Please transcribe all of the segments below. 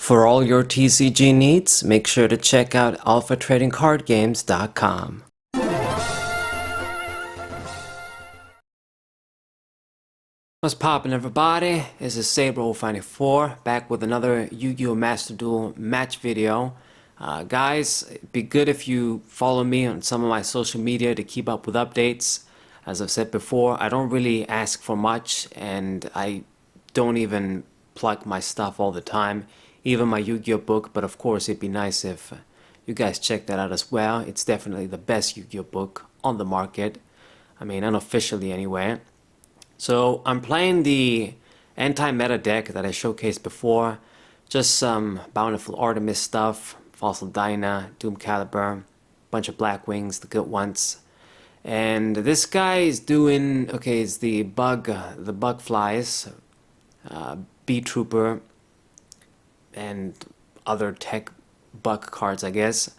For all your TCG needs, make sure to check out alphatradingcardgames.com. What's poppin', everybody? This is Saber094 back with another Yu-Gi-Oh! Master Duel match video. Guys, it'd be good if you follow me on some of my social media to keep up with updates. As I've said before, I don't really ask for much, and I don't even plug my stuff all the time, even my Yu-Gi-Oh! Book, but of course it'd be nice if you guys check that out as well. It's definitely the best Yu-Gi-Oh! Book on the market. I mean, unofficially anyway. So I'm playing the anti-meta deck that I showcased before. Just some Bountiful Artemis stuff, Fossil Dyna, Doom Caliber, bunch of Black Wings, the good ones. And this guy is doing, okay, it's the bug flies, Bee Trooper, and other tech bug cards, I guess.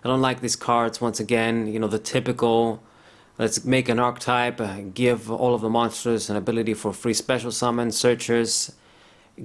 I don't like these cards, once again, you know, the typical, let's make an archetype, give all of the monsters an ability for free special summon, searchers,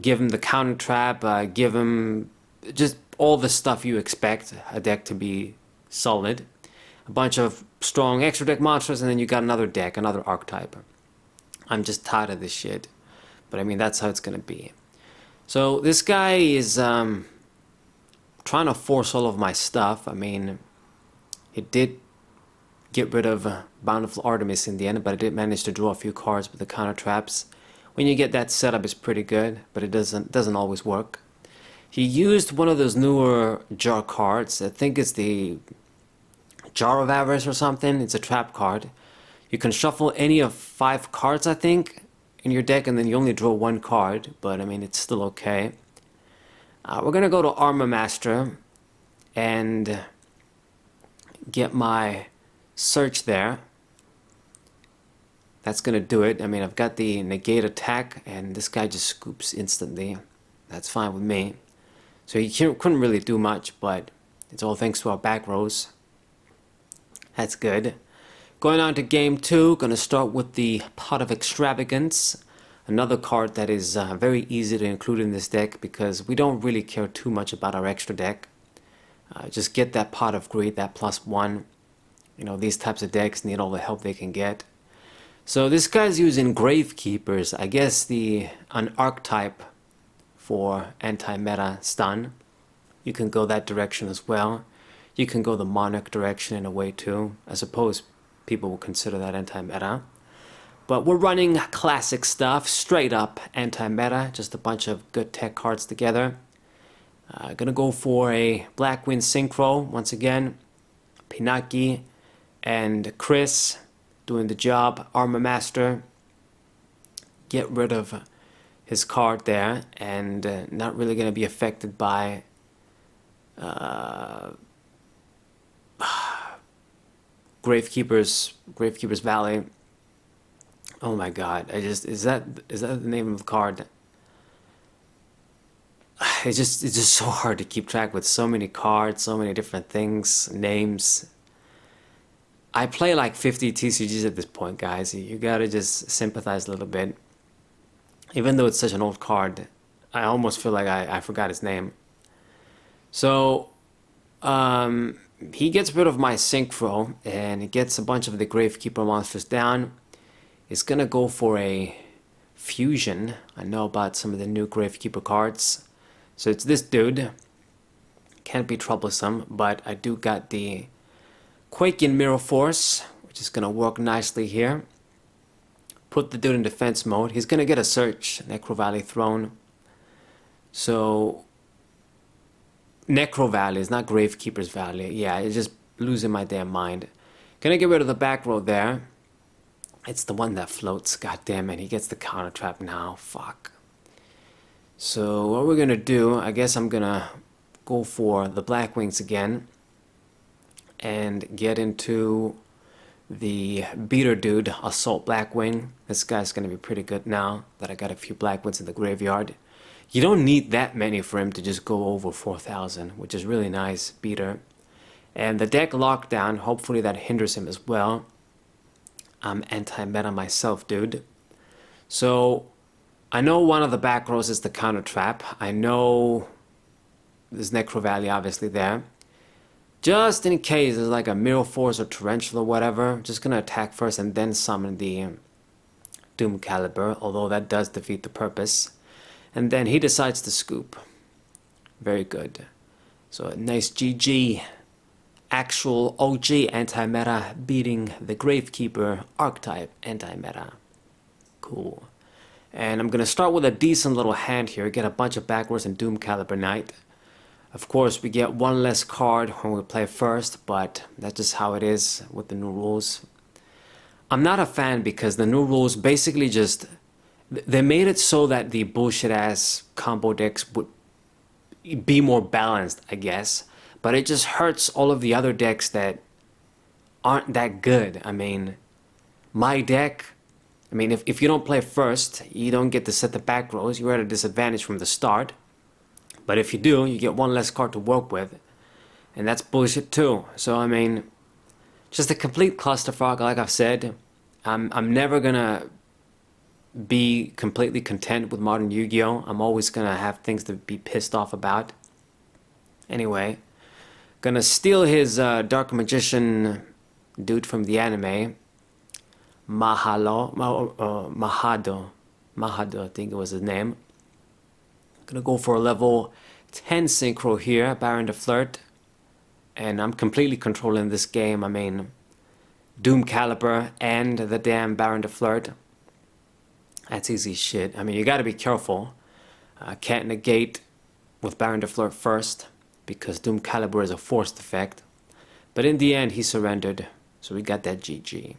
give them the counter trap, give them just all the stuff you expect a deck to be solid. A bunch of strong extra deck monsters, and then you got another deck, another archetype. I'm just tired of this shit. But I mean, that's how it's gonna be. So this guy is trying to force all of my stuff. I mean, he did get rid of Bountiful Artemis in the end, but I did manage to draw a few cards with the counter traps. When you get that setup, it's pretty good, but it doesn't always work. He used one of those newer jar cards. I think it's the Jar of Avarice or something. It's a trap card. You can shuffle any of 5 cards, I think, in your deck, and then you only draw 1 card, but I mean, it's still okay. We're gonna go to Armor Master and get my search there. That's gonna do it. I mean, I've got the negate attack, and this guy just scoops instantly. That's fine with me. So he couldn't really do much, but it's all thanks to our back rows. That's good. Going on to game 2, gonna start with the Pot of Extravagance. Another card that is very easy to include in this deck because we don't really care too much about our extra deck. Just get that Pot of Greed, that +1. You know, these types of decks need all the help they can get. So this guy's using Gravekeepers, I guess an archetype for anti-meta stun. You can go that direction as well. You can go the Monarch direction in a way too. I suppose people will consider that anti-meta. But we're running classic stuff, straight up anti-meta, just a bunch of good tech cards together. Gonna go for a Blackwind Synchro once again. Pinaki and Chris doing the job. Armor Master, get rid of his card there, and not really gonna be affected by Gravekeepers Valley. Oh my god, is that the name of the card? It's just so hard to keep track with so many cards, so many different things, names. I play like 50 TCGs at this point, guys. You gotta just sympathize a little bit. Even though it's such an old card, I almost feel like I forgot his name. So, he gets rid of my Synchro, and he gets a bunch of the Gravekeeper monsters down. He's gonna go for a fusion. I know about some of the new Gravekeeper cards. So it's this dude. Can't be troublesome, but I do got the Quaking Mirror Force, which is gonna work nicely here. Put the dude in defense mode. He's gonna get a search, Necro Valley Throne. So Necro Valley is not Gravekeeper's Valley. Yeah, it's just losing my damn mind. Gonna get rid of the back row there. It's the one that floats. God damn it, he gets the counter trap now. Fuck. So what we're gonna do, I guess I'm gonna go for the Black Wings again and get into the beater dude, Assault Blackwing. This guy's gonna be pretty good now that I got a few Black Wings in the graveyard. You don't need that many for him to just go over 4,000, which is really nice, beater. And the deck lockdown, hopefully that hinders him as well. I'm anti-meta myself, dude. So I know one of the back rows is the counter trap. I know this Necro Valley obviously there. Just in case there's like a Mirror Force or Tarantula or whatever, just gonna attack first and then summon the Doom Caliber, although that does defeat the purpose. And then he decides to scoop. Very good. So a nice GG. Actual OG anti-meta beating the Gravekeeper archetype anti-meta. Cool. And I'm gonna start with a decent little hand here, get a bunch of backwards and Doom Caliber Knight. Of course, we get one less card when we play first, but that's just how it is with the new rules. I'm not a fan because the new rules basically just... They made it so that the bullshit-ass combo decks would be more balanced, I guess. But it just hurts all of the other decks that aren't that good. I mean, my deck... I mean, if you don't play first, you don't get to set the back rows. You're at a disadvantage from the start. But if you do, you get one less card to work with. And that's bullshit too. So, I mean, just a complete clusterfuck, like I've said. I'm never gonna be completely content with modern Yu-Gi-Oh! I'm always gonna have things to be pissed off about. Anyway, gonna steal his Dark Magician dude from the anime. Mahado, I think it was his name. Gonna go for a level 10 synchro here, Baron de Flirt. And I'm completely controlling this game. I mean, Doom Caliber and the damn Baron de Flirt. That's easy shit. I mean, you gotta be careful. Can't negate with Baron de Flirt first, because Doom Caliber is a forced effect. But in the end, he surrendered. So we got that GG.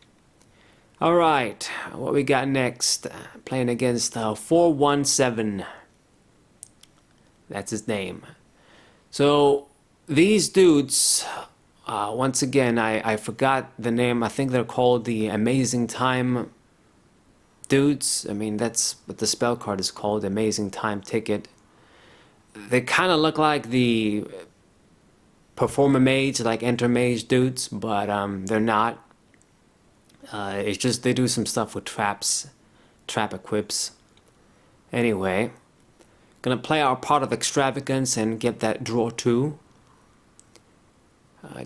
Alright, what we got next? Playing against 417. That's his name. So, these dudes, once again, I forgot the name. I think they're called the Amazing Time dudes. I mean, that's what the spell card is called, Amazing Time Ticket. They kind of look like the Performer Mage, like Enter Mage dudes, but they're not. It's just they do some stuff with traps, trap equips. Anyway, gonna play our Pot of Extravagance and get that draw 2.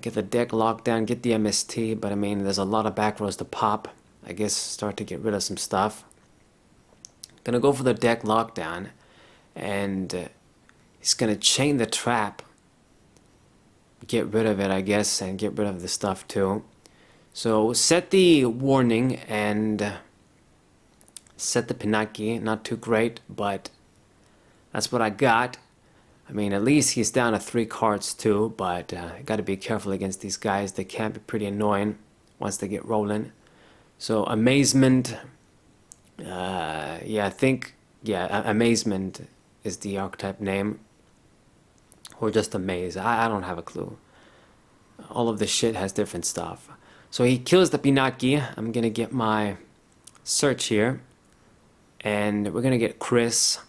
Get the deck locked down, get the MST, but I mean, there's a lot of back rows to pop. I guess start to get rid of some stuff. Gonna go for the deck lockdown, and he's gonna chain the trap. Get rid of it, I guess, and get rid of the stuff too. So set the warning and set the Pinaki. Not too great, but that's what I got. I mean, at least he's down to 3 cards too, but got to be careful against these guys. They can be pretty annoying once they get rolling. So Amazement, yeah, I think, yeah, Amazement is the archetype name. Or just Amaze. I don't have a clue. All of this shit has different stuff. So he kills the Pinaki. I'm gonna get my search here. And we're gonna get Chris.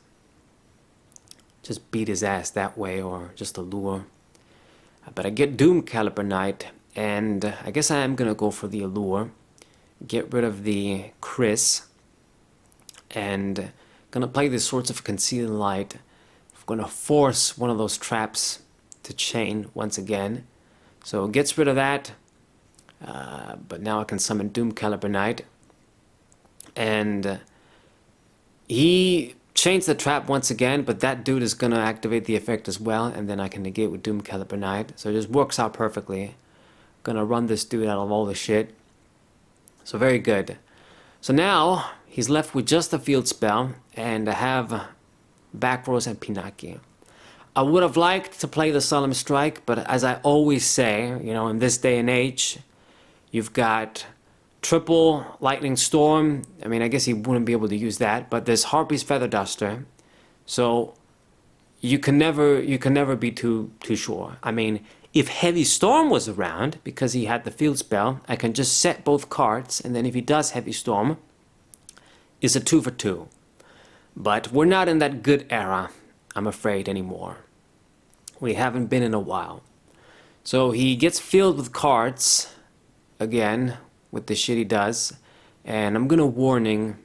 Just beat his ass that way, or just a lure. But I get Doom Caliber Knight, and I guess I am gonna go for the allure. Get rid of the Chris. And gonna play the Swords of Concealing Light. I'm gonna force one of those traps to chain once again. So it gets rid of that. But now I can summon Doom Caliber Knight. And he chains the trap once again, but that dude is gonna activate the effect as well, and then I can negate with Doom Caliber Knight. So it just works out perfectly. Gonna run this dude out of all the shit. So very good. So now he's left with just a field spell, and I have back rows and Pinaki. I would have liked to play the Solemn Strike, but as I always say, you know, in this day and age, you've got triple Lightning Storm. I mean, I guess he wouldn't be able to use that, but there's Harpy's Feather Duster, so you can never be too sure. I mean, if Heavy Storm was around, because he had the field spell, I can just set both cards, and then if he does Heavy Storm, it's a 2 for 2. But we're not in that good era, I'm afraid, anymore. We haven't been in a while. So he gets filled with cards, again, with the shit he does. And I'm gonna warning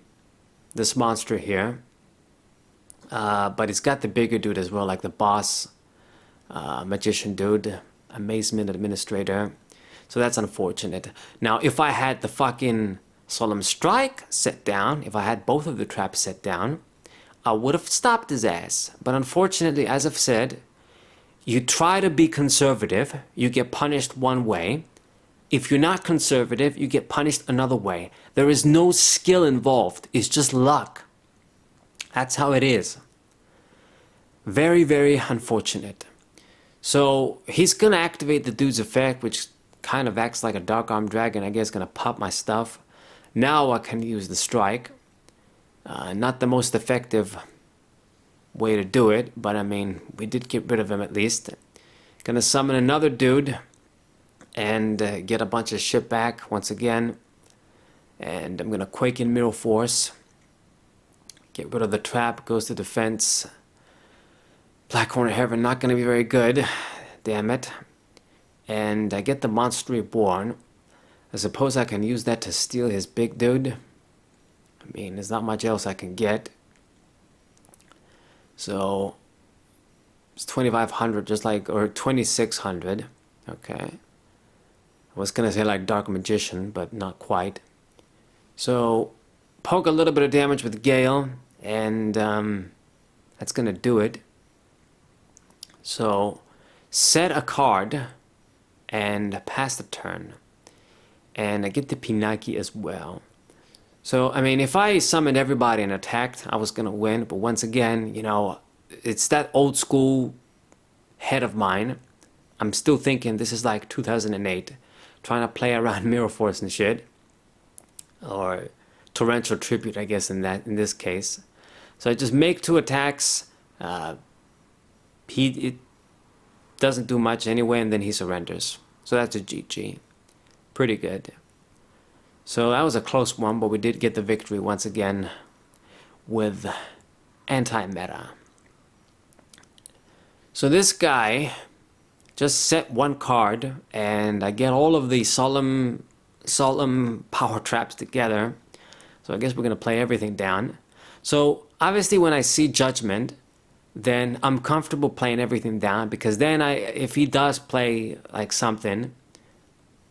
this monster here. But he's got the bigger dude as well, like the boss. magician dude, Amazement administrator. So that's unfortunate. Now, if I had the fucking Solemn Strike set down, if I had both of the traps set down, I would have stopped his ass. But unfortunately, as I've said, you try to be conservative, you get punished one way. If you're not conservative, you get punished another way. There is no skill involved. It's just luck. That's how it is. Very, very unfortunate. So he's gonna activate the dude's effect, which kind of acts like a Dark Arm Dragon. I guess gonna pop my stuff. Now I can use the strike. Not the most effective way to do it, but I mean, we did get rid of him at least. Gonna summon another dude and get a bunch of shit back once again. And I'm gonna Quake in Mirror Force. Get rid of the trap, goes to defense. Black Horn of Heaven, not gonna be very good. Damn it. And I get the Monster Reborn. I suppose I can use that to steal his big dude. I mean, there's not much else I can get. So it's 2,500, just like, or 2,600. Okay. I was gonna say like Dark Magician, but not quite. So poke a little bit of damage with Gale, and that's gonna do it. So set a card and pass the turn. And I get the Pinaki as well. So, I mean, if I summoned everybody and attacked, I was going to win. But once again, you know, it's that old school head of mine. I'm still thinking this is like 2008. Trying to play around Mirror Force and shit. Or Torrential Tribute, I guess, in this case. So I just make 2 attacks. It doesn't do much anyway, and then he surrenders. So that's a GG. Pretty good. So that was a close one, but we did get the victory once again with anti-meta. So this guy just set 1 card, and I get all of the solemn power traps together. So I guess we're gonna play everything down. So obviously when I see Judgment, then I'm comfortable playing everything down, because then if he does play like something,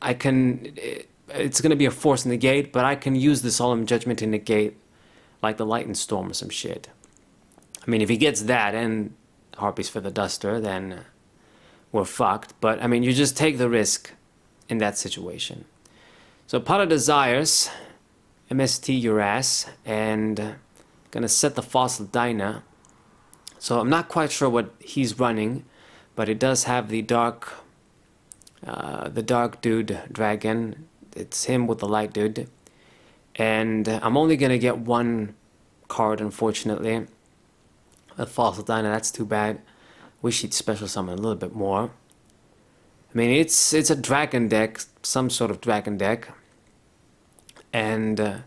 I can, it's going to be a force negate, but I can use the Solemn Judgment to negate like the Lightning Storm or some shit. I mean, if he gets that and Harpy's Feather Duster, then we're fucked. But I mean, you just take the risk in that situation. So Pot of Desires, MST your ass, and gonna set the Fossil Dyna. So I'm not quite sure what he's running, but it does have the dark dude dragon. It's him with the light dude. And I'm only gonna get 1 card, unfortunately. A Fossil Dyna, that's too bad. Wish he'd special summon a little bit more. I mean, it's a dragon deck, some sort of dragon deck. And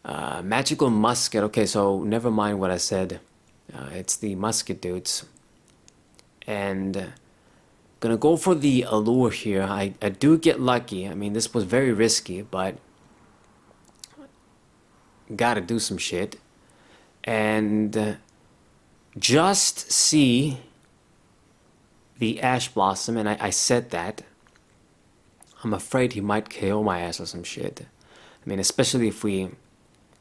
Magical Musket. Okay, so never mind what I said. It's the musket dudes. And gonna go for the allure here. I do get lucky. I mean, this was very risky, but gotta do some shit. And just see the Ash Blossom, and I said that. I'm afraid he might KO my ass or some shit. I mean, especially if we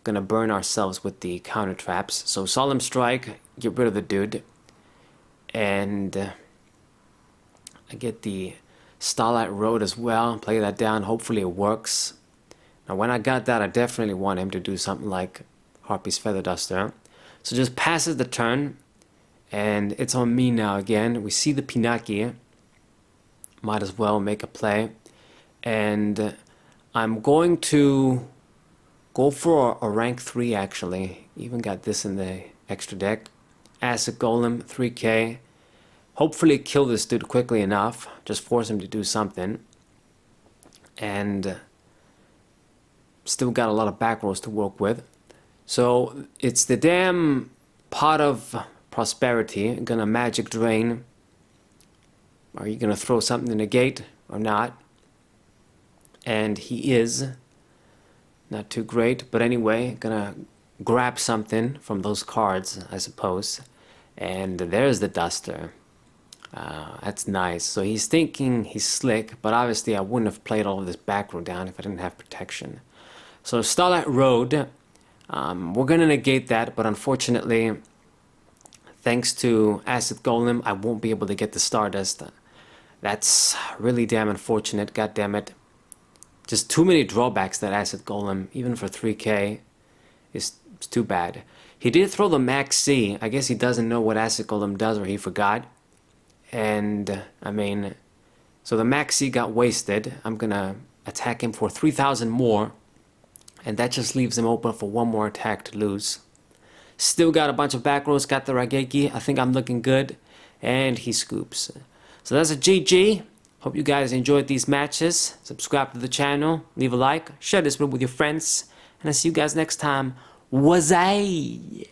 gonna burn ourselves with the counter traps. So Solemn Strike, get rid of the dude, and I get the Starlight Road as well. Play that down. Hopefully it works. Now when I got that, I definitely want him to do something like Harpy's Feather Duster. So just passes the turn, and it's on me now again. We see the Pinaki. Might as well make a play, and I'm going to go for a rank 3 actually. Even got this in the extra deck. Acid Golem, 3k. Hopefully kill this dude quickly enough. Just force him to do something. And still got a lot of back rolls to work with. So it's the damn Pot of Prosperity. Gonna Magic Drain. Are you gonna throw something to negate or not? And he is. Not too great, but anyway, gonna grab something from those cards, I suppose. And there's the Duster. That's nice. So he's thinking he's slick, but obviously I wouldn't have played all of this back row down if I didn't have protection. So Starlight Road, we're going to negate that, but unfortunately, thanks to Acid Golem, I won't be able to get the Stardust. That's really damn unfortunate, god damn it. Just too many drawbacks that Acid Golem, even for 3k, is too bad. He did throw the Max C. I guess he doesn't know what Acid Golem does, or he forgot. And, I mean, so the Max C got wasted. I'm gonna attack him for 3,000 more. And that just leaves him open for one more attack to lose. Still got a bunch of back rows, got the Raigeki. I think I'm looking good. And he scoops. So that's a GG. Hope you guys enjoyed these matches. Subscribe to the channel, leave a like, share this one with your friends. And I'll see you guys next time. Wazai!